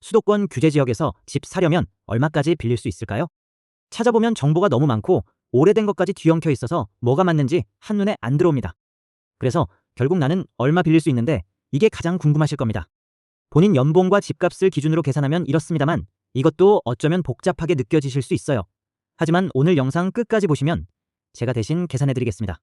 수도권 규제 지역에서 집 사려면 얼마까지 빌릴 수 있을까요? 찾아보면 정보가 너무 많고 오래된 것까지 뒤엉켜 있어서 뭐가 맞는지 한눈에 안 들어옵니다. 그래서 결국 나는 얼마 빌릴 수 있는데 이게 가장 궁금하실 겁니다. 본인 연봉과 집값을 기준으로 계산하면 이렇습니다만 이것도 어쩌면 복잡하게 느껴지실 수 있어요. 하지만 오늘 영상 끝까지 보시면 제가 대신 계산해드리겠습니다.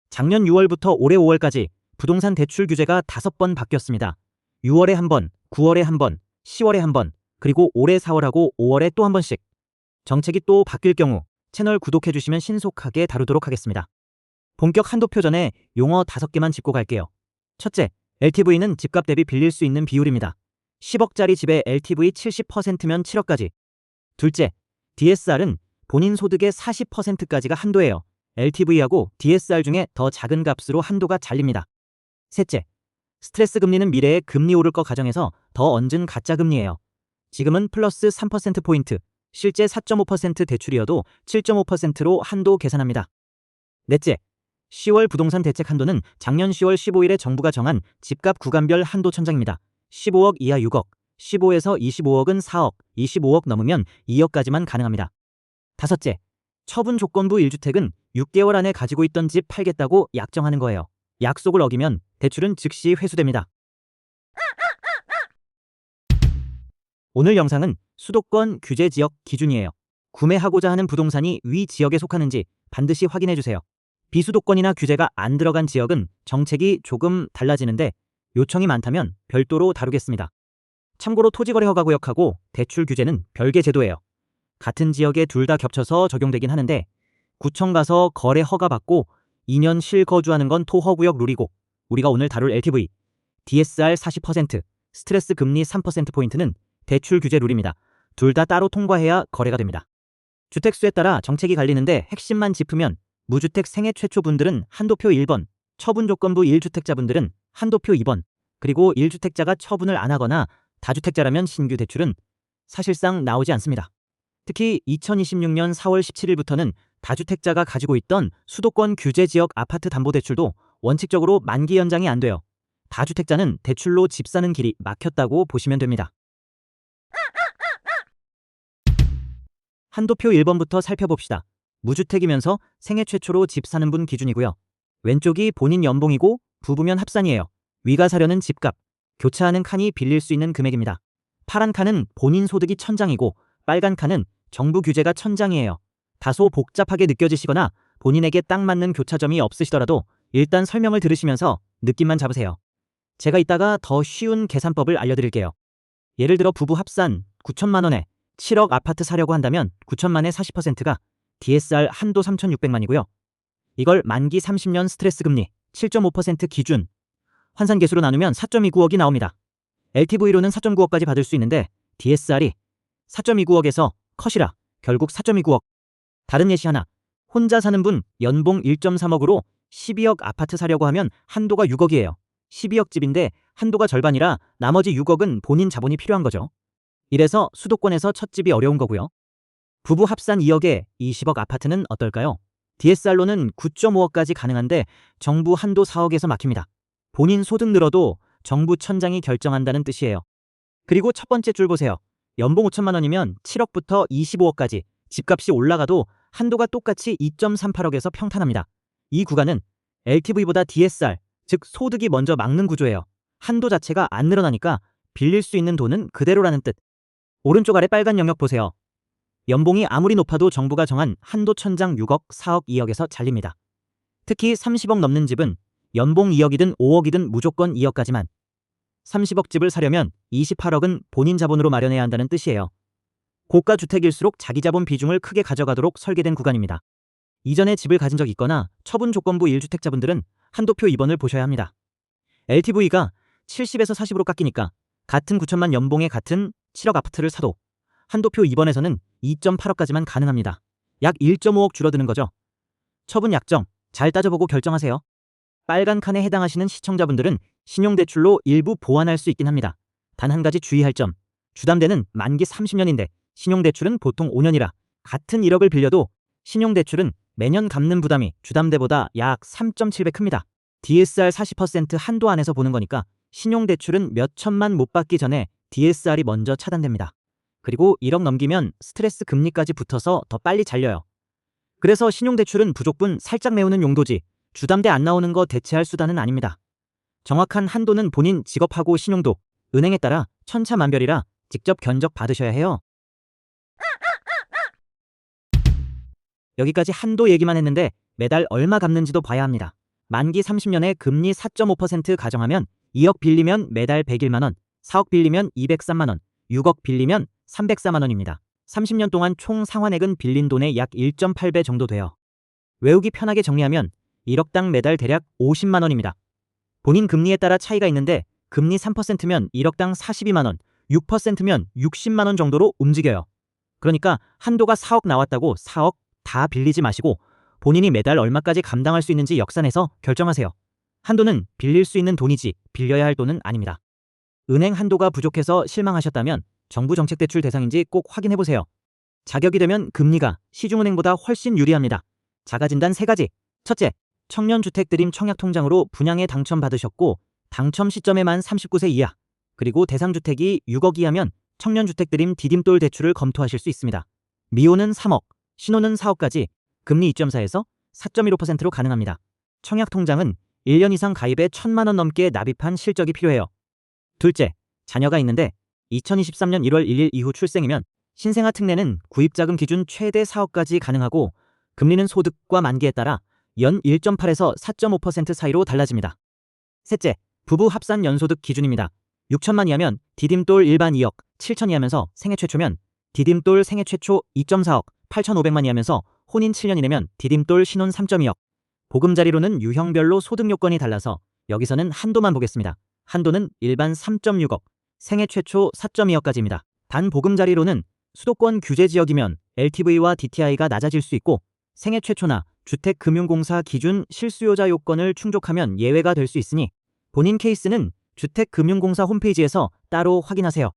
작년 6월부터 올해 5월까지 부동산 대출 규제가 5번 바뀌었습니다. 6월에 한 번, 9월에 한 번, 10월에 한 번, 그리고 올해 4월하고 5월에 또 한 번씩. 정책이 또 바뀔 경우 채널 구독해주시면 신속하게 다루도록 하겠습니다. 본격 한도표 전에 용어 5개만 짚고 갈게요. 첫째, LTV는 집값 대비 빌릴 수 있는 비율입니다. 10억짜리 집에 LTV 70%면 7억까지. 둘째, DSR은 본인 소득의 40%까지가 한도예요. LTV하고 DSR 중에 더 작은 값으로 한도가 잘립니다. 셋째, 스트레스 금리는 미래에 금리 오를 거 가정해서 더 얹은 가짜 금리예요. 지금은 플러스 3%포인트, 실제 4.5% 대출이어도 7.5%로 한도 계산합니다. 넷째, 10월 부동산 대책 한도는 작년 10월 15일에 정부가 정한 집값 구간별 한도 천장입니다. 15억 이하 6억, 15에서 25억은 4억, 25억 넘으면 2억까지만 가능합니다. 다섯째, 처분 조건부 1주택은 6개월 안에 가지고 있던 집 팔겠다고 약정하는 거예요. 약속을 어기면 대출은 즉시 회수됩니다. 오늘 영상은 수도권 규제 지역 기준이에요. 구매하고자 하는 부동산이 위 지역에 속하는지 반드시 확인해주세요. 비수도권이나 규제가 안 들어간 지역은 정책이 조금 달라지는데 요청이 많다면 별도로 다루겠습니다. 참고로 토지거래 허가 구역하고 대출 규제는 별개 제도예요. 같은 지역에 둘 다 겹쳐서 적용되긴 하는데 구청 가서 거래 허가 받고 2년 실거주하는 건 토허구역 룰이고 우리가 오늘 다룰 LTV, DSR 40%, 스트레스 금리 3%포인트는 대출 규제 룰입니다. 둘 다 따로 통과해야 거래가 됩니다. 주택수에 따라 정책이 갈리는데 핵심만 짚으면 무주택 생애 최초 분들은 한도표 1번, 처분 조건부 1주택자분들은 한도표 2번, 그리고 1주택자가 처분을 안 하거나 다주택자라면 신규 대출은 사실상 나오지 않습니다. 특히 2026년 4월 17일부터는 다주택자가 가지고 있던 수도권 규제 지역 아파트 담보대출도 원칙적으로 만기 연장이 안 돼요. 다주택자는 대출로 집 사는 길이 막혔다고 보시면 됩니다. 한도표 1번부터 살펴봅시다. 무주택이면서 생애 최초로 집 사는 분 기준이고요. 왼쪽이 본인 연봉이고 부부면 합산이에요. 위가 사려는 집값, 교차하는 칸이 빌릴 수 있는 금액입니다. 파란 칸은 본인 소득이 천장이고 빨간 칸은 정부 규제가 천장이에요. 다소 복잡하게 느껴지시거나 본인에게 딱 맞는 교차점이 없으시더라도 일단 설명을 들으시면서 느낌만 잡으세요. 제가 이따가 더 쉬운 계산법을 알려드릴게요. 예를 들어 부부 합산 9천만 원에 7억 아파트 사려고 한다면 9천만의 40%가 DSR 한도 3,600만이고요. 이걸 만기 30년 스트레스 금리 7.5% 기준 환산계수로 나누면 4.29억이 나옵니다. LTV로는 4.9억까지 받을 수 있는데 DSR이 4.29억에서 컷이라 결국 4.29억. 다른 예시 하나. 혼자 사는 분 연봉 1.3억으로 12억 아파트 사려고 하면 한도가 6억이에요. 12억 집인데 한도가 절반이라 나머지 6억은 본인 자본이 필요한 거죠. 이래서 수도권에서 첫 집이 어려운 거고요. 부부 합산 2억에 20억 아파트는 어떨까요? DSR로는 9.5억까지 가능한데 정부 한도 4억에서 막힙니다. 본인 소득 늘어도 정부 천장이 결정한다는 뜻이에요. 그리고 첫 번째 줄 보세요. 연봉 5천만 원이면 7억부터 25억까지 집값이 올라가도 한도가 똑같이 2.38억에서 평탄합니다. 이 구간은 LTV보다 DSR, 즉 소득이 먼저 막는 구조예요. 한도 자체가 안 늘어나니까 빌릴 수 있는 돈은 그대로라는 뜻. 오른쪽 아래 빨간 영역 보세요. 연봉이 아무리 높아도 정부가 정한 한도 천장 6억, 4억, 2억에서 잘립니다. 특히 30억 넘는 집은 연봉 2억이든 5억이든 무조건 2억까지만. 30억 집을 사려면 28억은 본인 자본으로 마련해야 한다는 뜻이에요. 고가 주택일수록 자기 자본 비중을 크게 가져가도록 설계된 구간입니다. 이전에 집을 가진 적 있거나 처분 조건부 1주택자분들은 한도표 2번을 보셔야 합니다. LTV가 70에서 40으로 깎이니까 같은 9천만 연봉에 같은 7억 아파트를 사도 한도표 2번에서는 2.8억까지만 가능합니다. 약 1.5억 줄어드는 거죠. 처분 약정 잘 따져보고 결정하세요. 빨간 칸에 해당하시는 시청자분들은 신용대출로 일부 보완할 수 있긴 합니다. 단 한 가지 주의할 점. 주담대는 만기 30년인데 신용대출은 보통 5년이라 같은 1억을 빌려도 신용대출은 매년 갚는 부담이 주담대보다 약 3.7배 큽니다. DSR 40% 한도 안에서 보는 거니까 신용대출은 몇 천만 못 받기 전에 DSR이 먼저 차단됩니다. 그리고 1억 넘기면 스트레스 금리까지 붙어서 더 빨리 잘려요. 그래서 신용대출은 부족분 살짝 메우는 용도지 주담대 안 나오는 거 대체할 수단은 아닙니다. 정확한 한도는 본인 직업하고 신용도, 은행에 따라 천차만별이라 직접 견적 받으셔야 해요. 여기까지 한도 얘기만 했는데 매달 얼마 갚는지도 봐야 합니다. 만기 30년에 금리 4.5% 가정하면 2억 빌리면 매달 101만 원, 4억 빌리면 203만 원, 6억 빌리면 304만 원입니다. 30년 동안 총 상환액은 빌린 돈의 약 1.8배 정도 돼요. 외우기 편하게 정리하면 1억당 매달 대략 50만 원입니다. 본인 금리에 따라 차이가 있는데 금리 3%면 1억당 42만 원, 6%면 60만 원 정도로 움직여요. 그러니까 한도가 4억 나왔다고 4억 다 빌리지 마시고 본인이 매달 얼마까지 감당할 수 있는지 역산해서 결정하세요. 한도는 빌릴 수 있는 돈이지 빌려야 할 돈은 아닙니다. 은행 한도가 부족해서 실망하셨다면 정부 정책대출 대상인지 꼭 확인해보세요. 자격이 되면 금리가 시중은행보다 훨씬 유리합니다. 자가진단 3가지. 첫째, 청년주택드림 청약통장으로 분양에 당첨받으셨고 당첨 시점에 만 39세 이하, 그리고 대상주택이 6억 이하면 청년주택드림 디딤돌 대출을 검토하실 수 있습니다. 미혼은 3억, 신혼은 4억까지 금리 2.4에서 4.15%로 가능합니다. 청약통장은 1년 이상 가입에 1,000만 원 넘게 납입한 실적이 필요해요. 둘째, 자녀가 있는데 2023년 1월 1일 이후 출생이면 신생아 특례는 구입자금 기준 최대 4억까지 가능하고 금리는 소득과 만기에 따라 연 1.8에서 4.5% 사이로 달라집니다. 셋째, 부부 합산 연소득 기준입니다. 6천만 이하면 디딤돌 일반 2억, 7천 이하면서 생애 최초면 디딤돌 생애 최초 2.4억, 8,500만 이하면서 혼인 7년 이내면 디딤돌 신혼 3.2억. 보금자리로는 유형별로 소득 요건이 달라서 여기서는 한도만 보겠습니다. 한도는 일반 3.6억, 생애 최초 4.2억까지입니다. 단 보금자리로는 수도권 규제 지역이면 LTV와 DTI가 낮아질 수 있고 생애 최초나 주택금융공사 기준 실수요자 요건을 충족하면 예외가 될 수 있으니 본인 케이스는 주택금융공사 홈페이지에서 따로 확인하세요.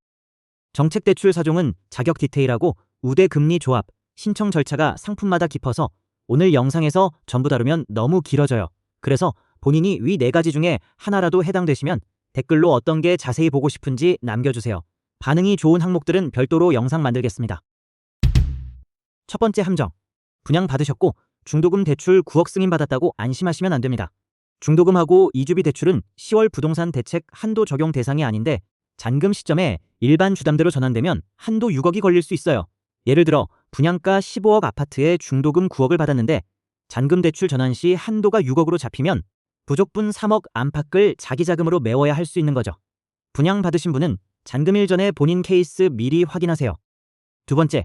정책대출 사종은 자격 디테일하고 우대 금리 조합, 신청 절차가 상품마다 깊어서 오늘 영상에서 전부 다루면 너무 길어져요. 그래서 본인이 위 4가지 중에 하나라도 해당되시면 댓글로 어떤 게 자세히 보고 싶은지 남겨주세요. 반응이 좋은 항목들은 별도로 영상 만들겠습니다. 첫 번째 함정. 분양 받으셨고 중도금 대출 9억 승인받았다고 안심하시면 안 됩니다. 중도금하고 이주비 대출은 10월 부동산 대책 한도 적용 대상이 아닌데 잔금 시점에 일반 주담대로 전환되면 한도 6억이 걸릴 수 있어요. 예를 들어 분양가 15억 아파트에 중도금 9억을 받았는데 잔금 대출 전환 시 한도가 6억으로 잡히면 부족분 3억 안팎을 자기 자금으로 메워야 할 수 있는 거죠. 분양 받으신 분은 잔금일 전에 본인 케이스 미리 확인하세요. 두 번째,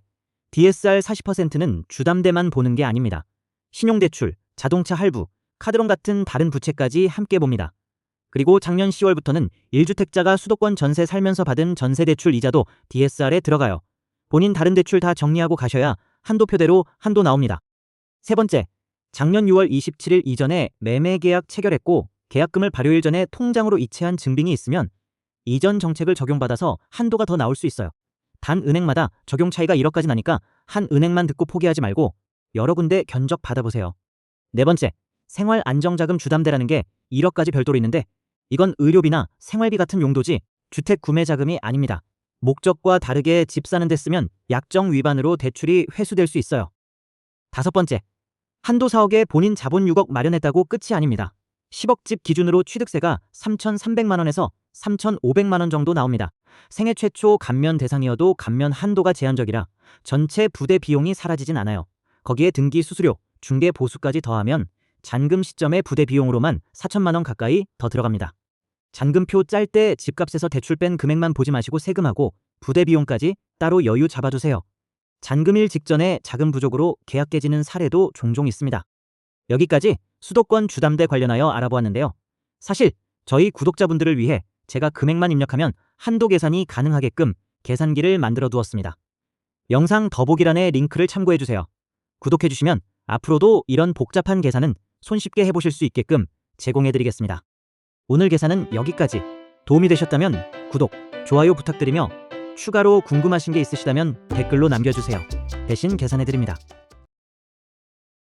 DSR 40%는 주담대만 보는 게 아닙니다. 신용대출, 자동차 할부, 카드론 같은 다른 부채까지 함께 봅니다. 그리고 작년 10월부터는 1주택자가 수도권 전세 살면서 받은 전세대출 이자도 DSR에 들어가요. 본인 다른 대출 다 정리하고 가셔야 한도표대로 한도 나옵니다. 세 번째, 작년 6월 27일 이전에 매매계약 체결했고 계약금을 발효일 전에 통장으로 이체한 증빙이 있으면 이전 정책을 적용받아서 한도가 더 나올 수 있어요. 단 은행마다 적용 차이가 1억까지 나니까 한 은행만 듣고 포기하지 말고 여러 군데 견적 받아보세요. 네 번째, 생활 안정자금 주담대라는 게 1억까지 별도로 있는데 이건 의료비나 생활비 같은 용도지 주택 구매 자금이 아닙니다. 목적과 다르게 집 사는 데 쓰면 약정 위반으로 대출이 회수될 수 있어요. 다섯 번째, 한도 4억에 본인 자본 6억 마련했다고 끝이 아닙니다. 10억 집 기준으로 취득세가 3,300만 원에서 3,500만 원 정도 나옵니다. 생애 최초 감면 대상이어도 감면 한도가 제한적이라 전체 부대 비용이 사라지진 않아요. 거기에 등기 수수료, 중개 보수까지 더하면 잔금 시점의 부대 비용으로만 4천만 원 가까이 더 들어갑니다. 잔금표 짤 때 집값에서 대출 뺀 금액만 보지 마시고 세금하고 부대 비용까지 따로 여유 잡아두세요. 잔금일 직전에 자금 부족으로 계약 깨지는 사례도 종종 있습니다. 여기까지 수도권 주담대 관련하여 알아보았는데요. 사실 저희 구독자분들을 위해 제가 금액만 입력하면 한도 계산이 가능하게끔 계산기를 만들어 두었습니다. 영상 더보기란에 링크를 참고해주세요. 구독해주시면 앞으로도 이런 복잡한 계산은 손쉽게 해보실 수 있게끔 제공해드리겠습니다. 오늘 계산은 여기까지. 도움이 되셨다면 구독, 좋아요 부탁드리며 추가로 궁금하신 게 있으시다면 댓글로 남겨주세요. 대신 계산해드립니다.